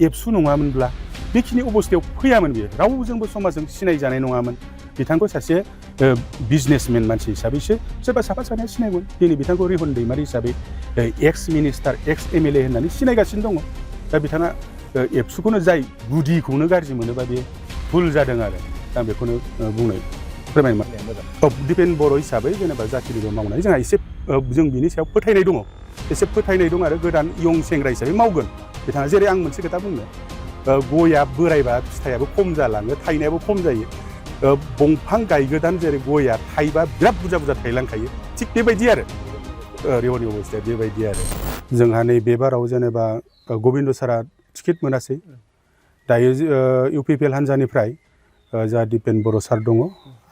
एबसु नङामोनब्ला बेखिनि अबस्थायाव फैयामोन बियो रावजोंबो समाजजों सिनायजानाय नङामोन बिथांखौ सासे बिजनेसमेन मानसि हिसाबैसो सोरबा साफा सानैया सिनायगोन दिनै बिथांखौ रिहन दैमारि हिसाबै एक्स मिनिस्टार एक्स MLA होननानै सिनायगासिनो दङ दा बिथाङा एबसुखौनो जाय गुदिखौनो गाज्रि मोनोबा बे भुल जादों आरो आं बेखौनो बुंनो फोरमायनो दिपेन बर' हिसाबै जेनेबा जाथिनिबो मावनाय जोंहा एसे जों बिनि सायाव फोथायनाय दङ एसे फोथायनाय दं आरो गोदान यं सेंग्रा हिसाबै मावगोन बिथाङा जेरै आं मोनसे खोथा बुंनो गया बोरायबा फिथाइयाबो खम जालाङो थायनायाबो खम जायो दंफां गायगोदान जेरै गया थाइबा बिराद बुरजा बुरजा थायलांखायो थिग बेबायदि आरो रेवनि अबस्थाया बेबायदि आरो जोंहा नैबे बाराव जेनेबा गबिन्द सारा टिकेट मोनासै दायो UPPL हान्जानिफ्राय जा दिपेन बर' सार दङ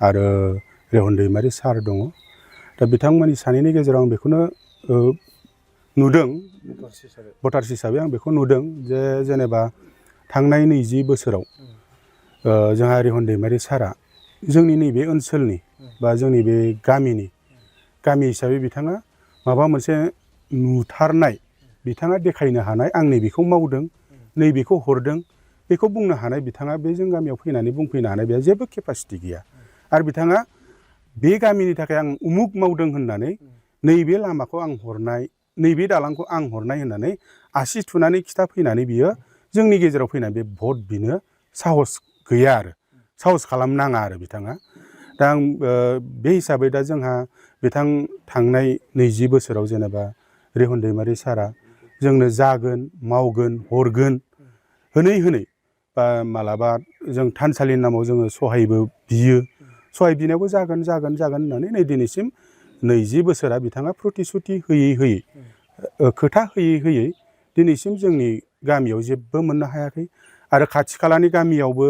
आरो रेहन दैमारि सार दङ दा बिथांमोननि सानैनि गेजेराव आं बेखौनो नुदों भटार्स हिसाबै आं बेखौ नुदों जे जेनेबा थांनाय 20 बोसोराव जोंहा रेहन दैमारि सारा जोंनि नैबे ओनसोलनि बा जोंनि बे गामि हिसाबै बिथाङा माबा मोनसे नुथारनाय बिथाङा देखायनो हानाय आं नैबेखौ मावदों नैबेखौ हरदों बेखौ बुंनो हानाय बिथाङा बे जों गामियाव फैनानै बुंफैनो हानाय बेहा जेबो केपासिटि गैया आरो बिथाङा बे गामिनि थाखाय आं उमुक मावदों होननानै नैबे लामाखौ आं हरनाय नैबे दालांखौ आं हरनाय होननानै आसि थुनानै खिथाफैनानै बियो जोंनि गेजेराव फैनानै बे भट बिनो साहस गैया आरो साहस खालामनाङा आरो बिथाङा दा आं बे हिसाबै दा जोंहा बिथां थांनाय 20 बोसोराव जेनेबा रेहन दैमारि सारा जोंनो जागोन मावगोन हरगोन होनै बा मालाबा जों थानसालिनि नामाव जोङो सहायबो बियो सहाय बिनायावबो जागोन होननानै नै दिनैसिम 20 बोसोरा बिथाङा प्रतिश्रुति होयै खोथा होयै दिनैसिम जोंनि गामियाव जेबो मोननो हायाखै आरो खाथि खालानि गामियावबो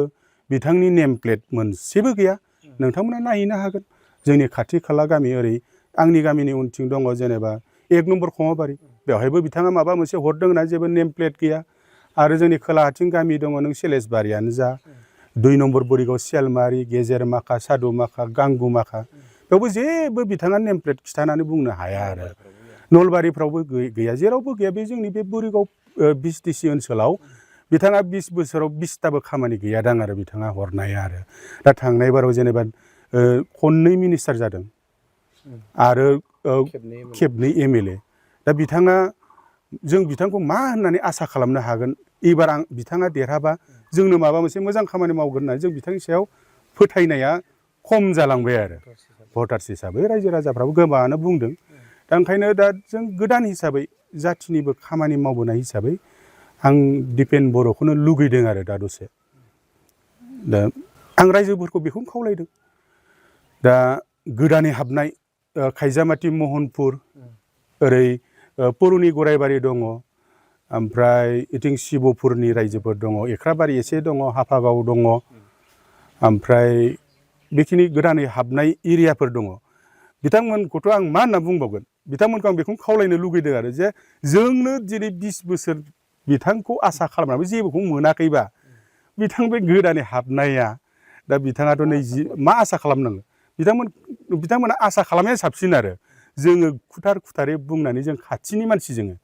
बिथांनि नेम प्लेट मोनसेबो गैया नोंथांमोना नायहैनो हागोन जोंनि खाथि खाला गामि ओरै आंनि गामिनि उनथिं दङ जेनेबा 1 नम्बर खमाबारि बेवहायबो बिथाङा माबा मोनसे हरदों होनना जेबो नेम प्लेट गैया आरो जोंनि खोलाहाथिं गामि दङ नों सेलेसबारियानो जा 2 नम्बर बरिगाव सियालमारि गेजेर माखा सादु माखा गांगु माखा बेयावबो जेबो बिथाङा नेम प्लेट खिथानानै बुंनो हाया आरो नलबारिफ्रावबो गैया जेरावबो गैया बे जोंनि बे बरिगाव BCTC ओनसोलाव बिथाङा 20 बोसोराव 20टाबो खामानि गैयादां आरो बिथाङा हरनाया आरो दा थांनाय बाराव जेनेबा खननै मिनिस्टार जादों आरो खेबनै MLA दा बिथाङा जों बिथांखौ मा होननानै आसा खालामनो हागोन एबार बिथाङा देरहाबा जोंनो माबा मोनसे मोजां खामानि मावगोन होननानै जों बिथांनि सायाव फोथायनाया खम जालांबाय आरो भटार्स हिसाबै रायजो राजाफ्राबो गोबाङानो बुंदों दा ओंखायनो दा जों गोदान हिसाबै जाथिनिबो खामानि मावबोनाय हिसाबै आं दिपेन बर'खौनो लुगैदों आरो दा दसे दा आं रायजोफोरखौ बेखौनो खावलायदों दा गोदानै हाबनाय खायजामाथि महनपुर ओरै पुरुनि गरायबारि दङ ओमफ्राय इथिं शिबपुरनि रायजोफोर दङ एख्राबारि एसे दङ हाफागाव दङ ओमफ्राय बेखिनि गोदानै हाबनाय एरियाफोर दङ बिथांमोनखौथ' आं मा होनना बुंबावगोन बिथांमोनखौ आं बेखौनो खावलायनो लुगैदों आरो जे जोंनो दिनै 20 बोसोर बिथांखौ आसा खालामनानै जेबोखौ मोनाखैबा बिथां बे गोदानै हाबनाया दा बिथाङाथ' मा आसा खालामनांगौ बिथांमोना आसा खालामनाया साबसिन आरो जोङो खुथारै बुंनानै जों खाथिनि मानसि जोङो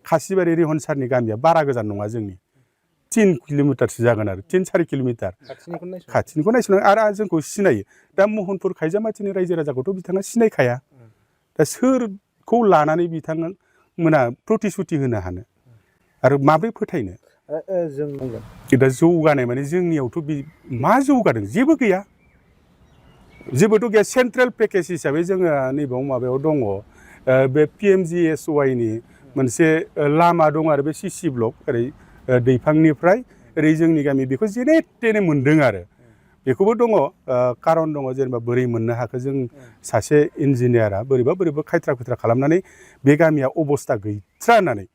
खासिबारि रेहन सारनि गामिया बारा गोजान नङा जोंनि 3 किल'मिटारसो जागोन आरो 3-4 किल'मिटार खाथिनिखौ नायस'नो आरो जोंखौ सिनायो दा महनपुर खायजामाथिनि रायजो राजाखौथ' बिथाङा सिनायखाया दा सोरखौ लानानै बिथांमोना प्रतिश्रुति होनो हानो आरो माब्रै फोथायनो जों दा जौगानाय माने जोंनियावथ' मा जौगादों जेबो गैया जेबोथ' गैया सेन्ट्रेल पेकेज हिसाबै जोङो नैबेयाव माबायाव दङ बे PMGSYनि मोनसे लामा दं आरो बे CC ब्लक ओरै दैफांनिफ्राय ओरै जोंनि गामि बेखौ जेने थेने मोन्दों आरो बेखौबो दङ कारन दङ जेनेबा बोरै मोननो हाखो जों सासे इन्जिनियारा बोरैबा खायथ्रा खुथ्रा खालामनानै बे गामिया अबस्था गैथ्रा होननानै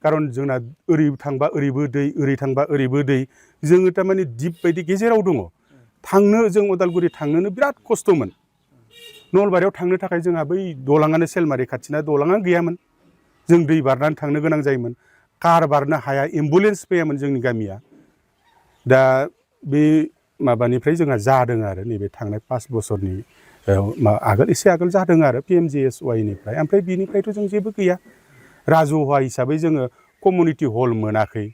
कारन जोंना ओरै थांबा ओरैबो दै ओरै थांबा ओरैबो दै जोङो थारमाने दिप बायदि गेजेराव दङ थांनो जों उदालगुरि थांनोनो बिराद खस्थ'मोन नलबारियाव थांनो थाखाय जोंहा बै दलाङानो सेलमारि खाथिना दलाङानो गैयामोन जों दै बारनानै थांनो गोनां जायोमोन कार बारनो हाया एम्बुलेन्स फैयामोन जोंनि गामिया दा बे माबानिफ्राय जोंहा जादों आरो नैबे थांनाय 5 बोसोरनि आगोल एसे आगोल जादों आरो PMGSYनिफ्राय ओमफ्राय बिनिफ्रायथ' जों जेबो गैया राजहुवा हिसाबै जोङो कमिउनिटि हल मोनाखै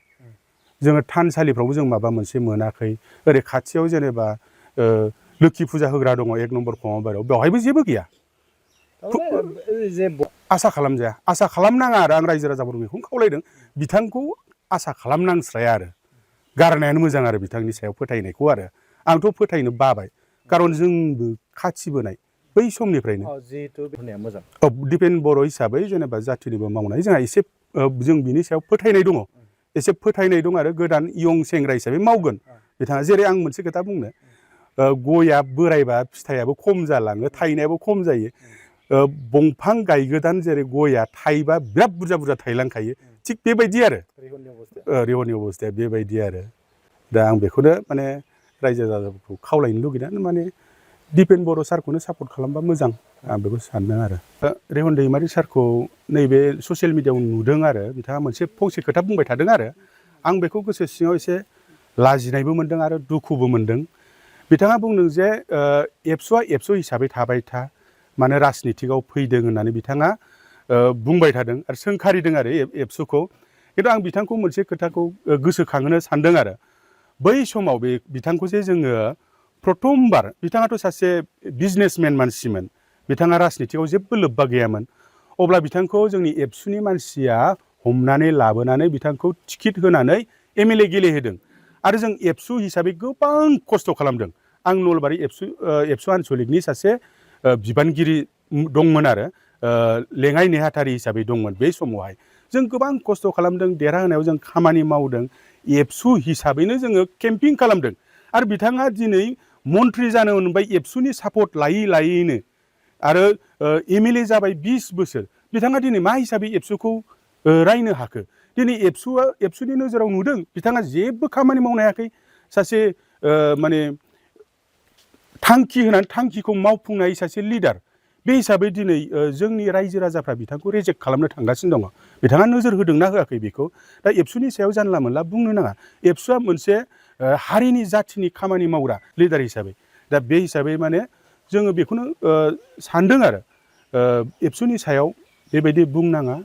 जोङो थानसालिफ्रावबो जों माबा मोनसे मोनाखै ओरै खाथियाव जेनेबा लोखि फुजा होग्रा दङ 1 नम्बर खमाबाराव बेवहायबो जेबो गैया आसा खालामजाया आसा खालामनाङा आरो आं रायजो राजाफोरखौ बेखौनो खावलायदों बिथांखौ आसा खालामनांस्राया आरो गारनायानो मोजां आरो बिथांनि सायाव फोथायनायखौ आरो आंथ' फोथायनो बाबाय खारन जोंबो खाथिबोनाय बै समनिफ्रायनो दिपेन बर' हिसाबै जेनेबा जाथिनिबो मावनाय जोंहा एसे जों बिनि सायाव फोथायनाय दङ एसे फोथायनाय दं आरो गोदान इयं सेंग्रा हिसाबै मावगोन बिथाङा जेरै आं मोनसे खोथा बुंनो गया बोरायबा फिथाइयाबो खम जालाङो थायनायाबो खम जायो बंफां गायगोदान जेरै गया थाइबा बिराद बुरजा बुरजा थायलांखायो थिग बेबायदि आरो रेवनि अबस्थाया बेबायदि आरो दा आं बेखौनो माने रायजो राजाफोरखौ खावलायनो लुगैनानै माने दिपेन बर' सारखौनो सापर्ट खालामबा मोजां आं बेखौ सानदों आरो रेहन दैमारि सारखौ नैबे ससियेल मिडियायाव नुदों आरो बिथाङा मोनसे फंसे खोथा बुंबाय थादों आरो आं बेखौ गोसो सिङाव एसे लाजिनायबो मोनदों आरो दुखुबो मोनदों बिथाङा बुंदों जे एबसुआ एबसु हिसाबै थाबाय था माने राजनितिकआव फैदों होननानै बिथाङा बुंबाय थादों आरो सोंखारिदों आरो एबसुखौ खिन्थु आं बिथांखौ मोनसे खोथाखौ गोसोखांहोनो सानदों आरो बै समाव बे बिथांखौ जे जोङो प्रथमबार बिथाङाथ' सासे बिजनेसमेन मानसिमोन बिथाङा राजनितिकआव जेबो लोब्बा गैयामोन अब्ला बिथांखौ जोंनि एबसुनि मानसिया हमनानै लाबोनानै बिथांखौ टिकेट होनानै MLA गेलेहोदों आरो जों एबसु हिसाबै गोबां खस्थ' खालामदों आं नलबारि एबसु आनसलिकनि सासे बिबानगिरि दंमोन आरो लेङाइ नेहाथारि हिसाबै दंमोन बे समावहाय जों गोबां खस्थ' खालामदों देरहाहोनायाव जों खामानि मावदों एबसु हिसाबैनो जोङो केम्पिं खालामदों आरो बिथाङा दिनै मन्थ्रि जानो मोनबाय एबसुनि सापर्ट लायै लायैनो आरो MLA जाबाय 20 बोसोर बिथाङा दिनै मा हिसाबै एबसुखौ रायनो हाखो दिनै एबसुनि नोजोराव नुदों बिथाङा जेबो खामानि मावनो हायाखै सासे माने थांखि होनानै थांखिखौ मावफुंनाय सासे लिडार बे हिसाबै दिनै जोंनि रायजो राजाफ्रा बिथांखौ रिजेक्ट खालामनो थांगासिनो दङ बिथाङा नोजोर होदोंना होआखै बेखौ दा एबसुनि सायाव जानला मोनला बुंनो नाङा एबसुआ मोनसे हारिनि जाथिनि खामानि मावग्रा लिडार हिसाबै दा बे हिसाबै माने जोङो बेखौनो सानदों आरो एबसुनि सायाव बेबायदि बुंनाङा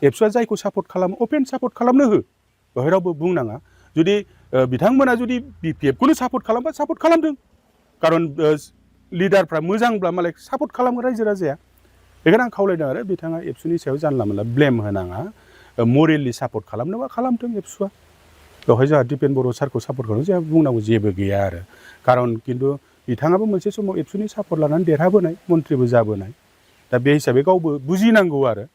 एबसुआ जायखौ सापर्ट खालामो अपेन सापर्ट खालामनो हो बेवहाय रावबो बुंनाङा जुदि बिथांमोना जुदि BPFखौनो सापर्ट खालामबा सापर्ट खालामदों खारन लिडारफ्रा मोजांब्ला मालाय सापर्ट खालामो रायजो राजाया बेखायनो आं खावलायदों आरो बिथाङा एबसुनि सायाव जानला मोनला ब्लेम होनाङा मरेलि सापर्ट खालामनोबा खालामथों एबसुआ बेवहाय जोंहा दिपेन बर' सारखौ सापर्ट खालामनो जोंहा बुंनांगौ जेबो गैया आरो खारन खिन्थु बिथाङाबो मोनसे समाव एबसुनि सापर्ट लानानै देरहाबोनाय मन्थ्रिबो जाबोनाय दा बे हिसाबै गावबो बुजिनांगौ आरो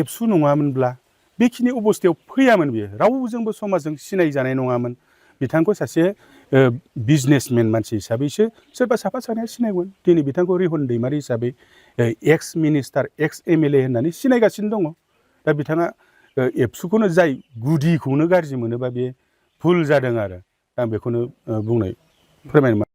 एबसु नङामोनब्ला बेखिनि अबस्थायाव फैयामोन बियो रावजोंबो समाजजों सिनाय जानाय नङामोन बिथांखौ सासे बिजनेसमेन मानसि हिसाबैसो सोरबा साफा सानैया सिनायगोन दिनै बिथांखौ रेहन दैमारि हिसाबै एक्स मिनिस्टार एक्स MLA होननानै सिनायगासिनो दङ दा बिथाङा एबसुखौनो जाय गुदिखौनो गाज्रि मोनोबा बे भुल जादों आरो आं बेखौनो फोरमायनो